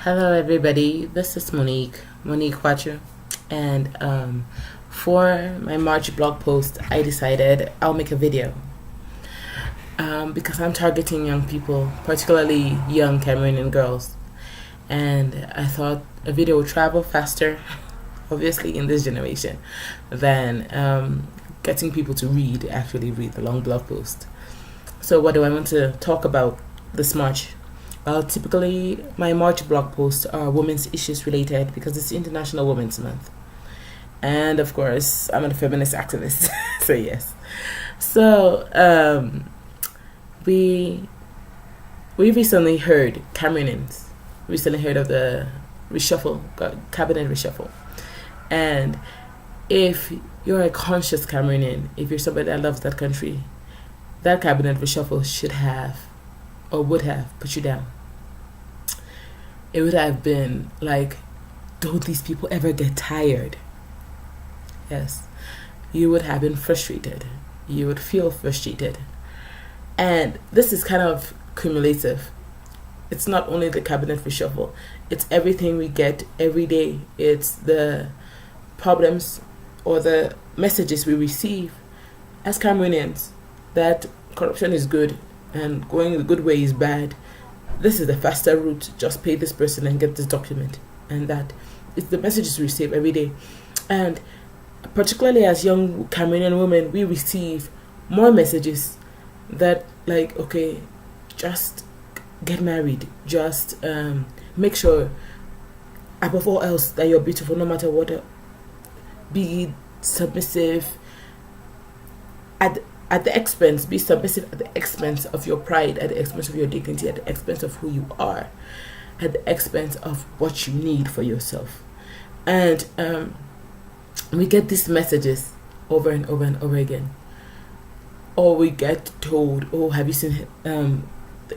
Hello, everybody. This is Monique Quattro, and for my March blog post, I decided I'll make a video because I'm targeting young people, particularly young Cameroonian girls, and I thought a video would travel faster, obviously in this generation, than getting people to actually read the long blog post. So, what do I want to talk about this March? Well, typically my March blog posts are women's issues related because it's International Women's Month. And of course, I'm a feminist activist, so yes. So, we recently heard, Cameroonians recently heard of the cabinet reshuffle. And if you're a conscious Cameroonian, if you're somebody that loves that country, that cabinet reshuffle should have or would have put you down. It would have been like, don't these people ever get tired? Yes. You would have been frustrated. You would feel frustrated. And this is kind of cumulative. It's not only the cabinet reshuffle, it's everything we get every day. It's the problems or the messages we receive as Cameroonians that corruption is good and going the good way is bad. This is the faster route. Just pay this person and get this document. And that it's the messages we receive every day. And particularly as young Cameroonian women, we receive more messages that like, okay, just get married. Just make sure, above all else, that you're beautiful no matter what. Be submissive. At the expense, be submissive at the expense of your pride, at the expense of your dignity, at the expense of who you are, at the expense of what you need for yourself. And we get these messages over and over and over again. Or we get told, oh, have you seen the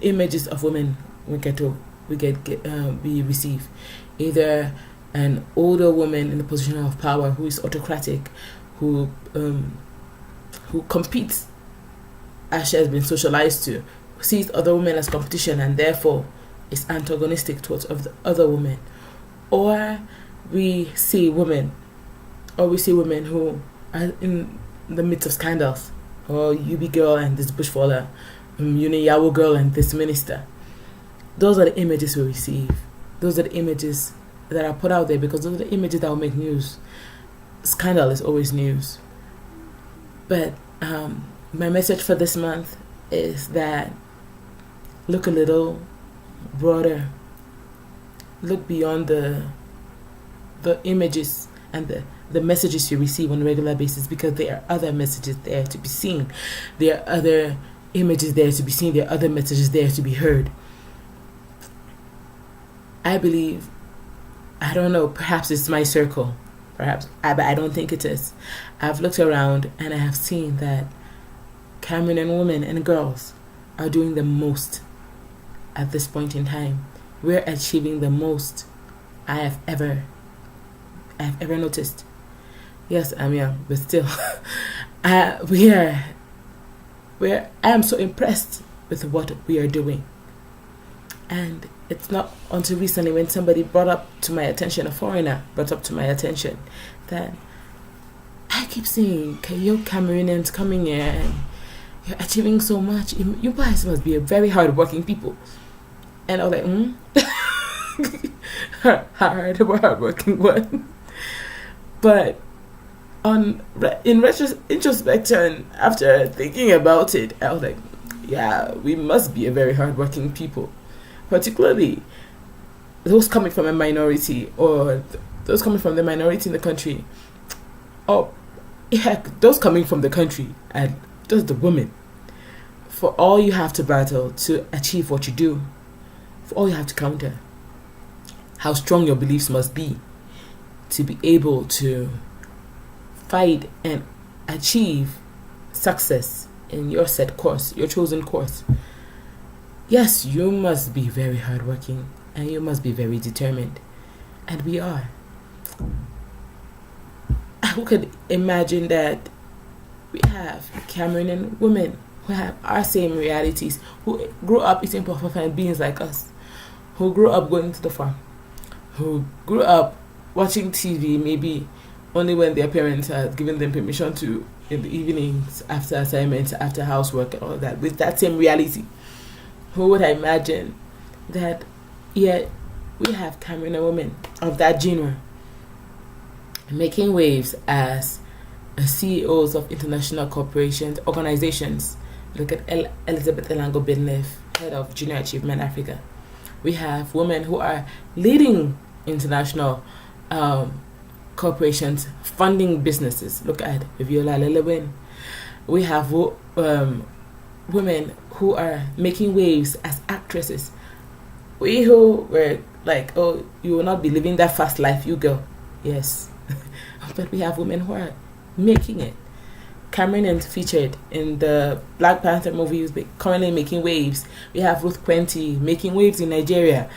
images of women we receive? Either an older woman in a position of power who is autocratic, who competes as she has been socialized to, sees other women as competition and therefore is antagonistic towards other women. Or we see women who are in the midst of scandals. Or you be girl and this bushfaller, Yawo girl and this minister. Those are the images we receive. Those are the images that are put out there because those are the images that will make news. Scandal is always news. But my message for this month is that look a little broader. Look beyond the images and the messages you receive on a regular basis, because there are other messages there to be seen. There are other images there to be seen. There are other messages there to be heard. I believe, I don't know, perhaps it's my circle. But I don't think it is. I've looked around and I have seen that Cameroonian women and girls are doing the most at this point in time. We're achieving the most I have ever noticed. Yes, I'm young, but still, I am so impressed with what we are doing. And it's not until recently when somebody brought up to my attention, a foreigner brought up to my attention, that I keep seeing you Cameroonians coming here and you're achieving so much. You guys must be a very hard-working people. And I was like, hard-working one. But in introspection, after thinking about it, I was like, yeah, we must be a very hard-working people. Particularly those coming from a minority, or those coming from the minority in the country, or heck, those coming from the country and just the women. For all you have to battle to achieve what you do, for all you have to counter, how strong your beliefs must be to be able to fight and achieve success in your set course, your chosen course. Yes, you must be very hardworking and you must be very determined. And we are. Who could imagine that we have Cameroonian women who have our same realities, who grew up eating puff and beans like us, who grew up going to the farm, who grew up watching TV maybe only when their parents had given them permission to in the evenings after assignments, after housework and all that, with that same reality. Who would imagine that yet we have Cameroonian women of that genre making waves as CEOs of international corporations, organizations. Look at Elizabeth Elango Binlef, head of Junior Achievement Africa. We have women who are leading international corporations, funding businesses. Look at Viola Lelewin. We have women who are making waves as actresses. We who were like, oh, you will not be living that fast life, you girl. Yes. But we have women who are making it. Cameroonians featured in the Black Panther movie currently making waves. We have Ruth Quenty making waves in Nigeria.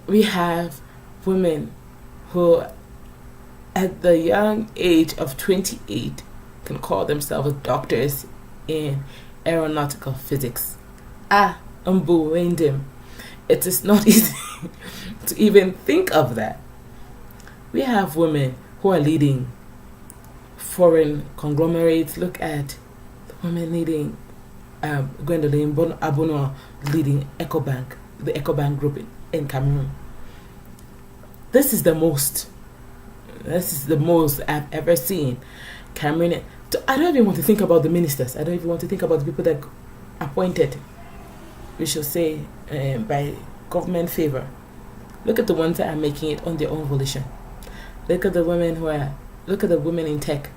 We have women who, at the young age of 28, can call themselves doctors in aeronautical physics. Umbu Wendim. It is not easy to even think of that. We have women who are leading foreign conglomerates. Look at the women leading Gwendolyn Abono leading EcoBank, the EcoBank group in Cameroon. This is the most I've ever seen Cameroon. I don't even want to think about the ministers. I don't even want to think about the people that appointed, we should say, by government favor. Look at the ones that are making it on their own volition. Look at the women in tech.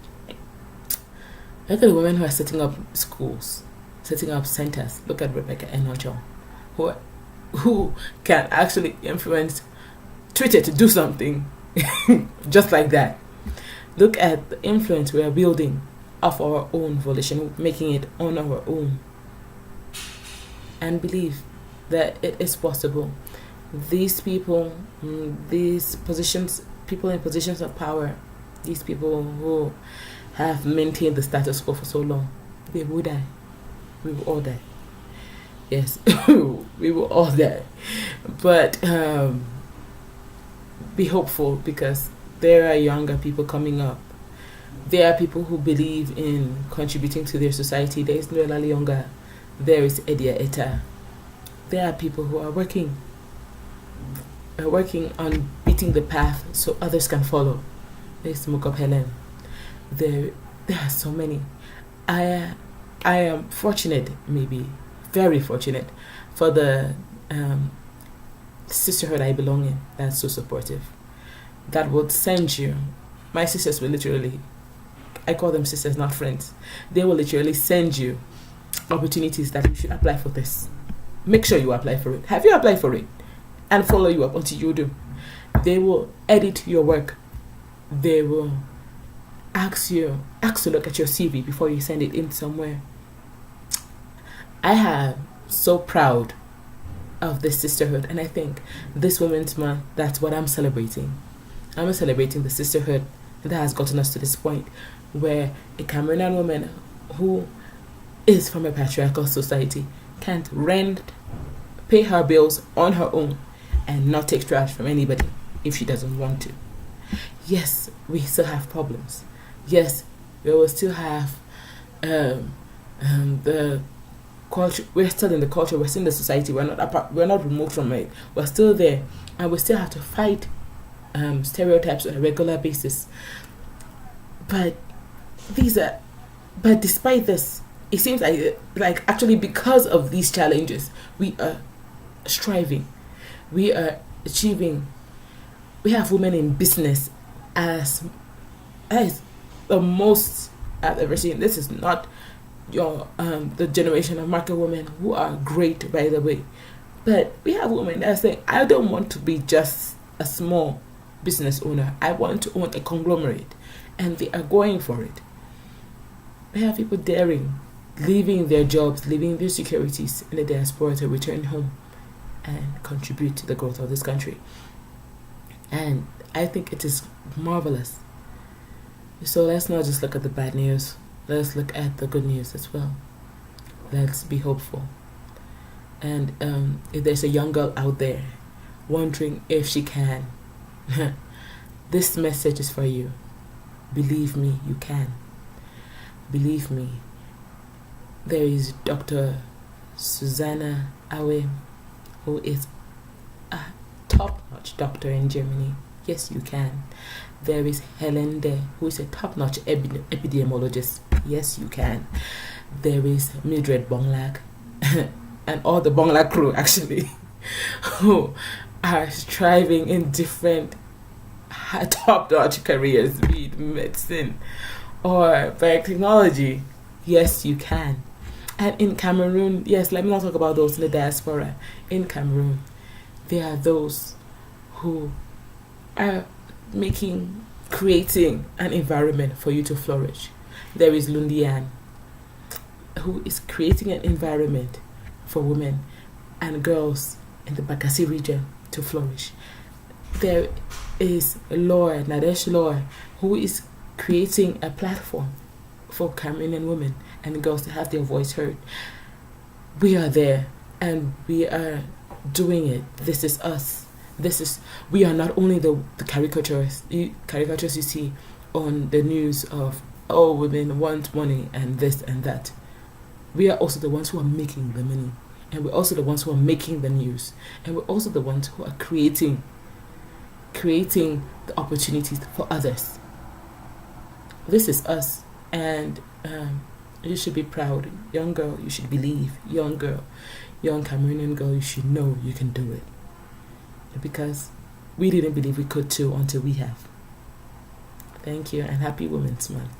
Look at the women who are setting up schools, setting up centers. Look at Rebecca Enocho, who can actually influence Twitter to do something just like that. Look at the influence we are building of our own volition, making it on our own. And believe that it is possible. These people, these positions, people in positions of power, these people who have maintained the status quo for so long, they will die. We will all die. Yes, we will all die. But be hopeful, because there are younger people coming up. There are people who believe in contributing to their society. There is Noela Lyonga. There is Edia Eta. There are people who are working on beating the path so others can follow. There's Mokop Helen. There are so many. I am fortunate, maybe very fortunate, for the sisterhood I belong in. That's so supportive. That would send you. My sisters will literally, I call them sisters, not friends. They will literally send you opportunities that you should apply for this. Make sure you apply for it. Have you applied for it? And follow you up until you do. They will edit your work. They will ask to look at your CV before you send it in somewhere. I am so proud of this sisterhood, and I think this Women's Month, that's what I'm celebrating. I'm celebrating the sisterhood that has gotten us to this point, where a Cameroonian woman who is from a patriarchal society can't pay her bills on her own and not take trash from anybody if she doesn't want to. Yes, we still have problems. Yes, we will still have the culture. We're still in the culture. We're still in the society. We're not removed from it. We're still there, and we still have to fight stereotypes on a regular basis. But despite this, it seems like actually because of these challenges, we are striving. We are achieving. We have women in business as the most I've ever seen. This is not the generation of market women who are great, by the way. But we have women that are saying, I don't want to be just a small business owner. I want to own a conglomerate. And they are going for it. We have people daring, leaving their jobs, leaving their securities in the diaspora to return home and contribute to the growth of this country. And I think it is marvelous. So let's not just look at the bad news. Let's look at the good news as well. Let's be hopeful. And if there's a young girl out there wondering if she can This message is for you. Believe me, you can. Believe me. There is Dr. Susanna Awe, who is a top-notch doctor in Germany. Yes, you can. There is Helen De, who is a top-notch epidemiologist. Yes, you can. There is Mildred Bonglag, and all the Bonglag crew, actually, who are striving in different top-notch careers, be it medicine or biotechnology. Yes, you can. And in Cameroon, yes, let me not talk about those in the diaspora. In Cameroon, there are those who are creating an environment for you to flourish. There is Lundian, who is creating an environment for women and girls in the Bakassi region to flourish. There is Nadesh Lore, who is creating a platform for Cameroonian women and girls to have their voice heard. We are there and we are doing it. This is us. We are not only the caricatures you see on the news of, oh, women want money and this and that. We are also the ones who are making the money, and we're also the ones who are making the news, and we're also the ones who are creating the opportunities for others. This is us, and you should be proud. Young girl, you should believe. Young Cameroonian girl, you should know you can do it. Because we didn't believe we could too until we have. Thank you, and happy Women's Month.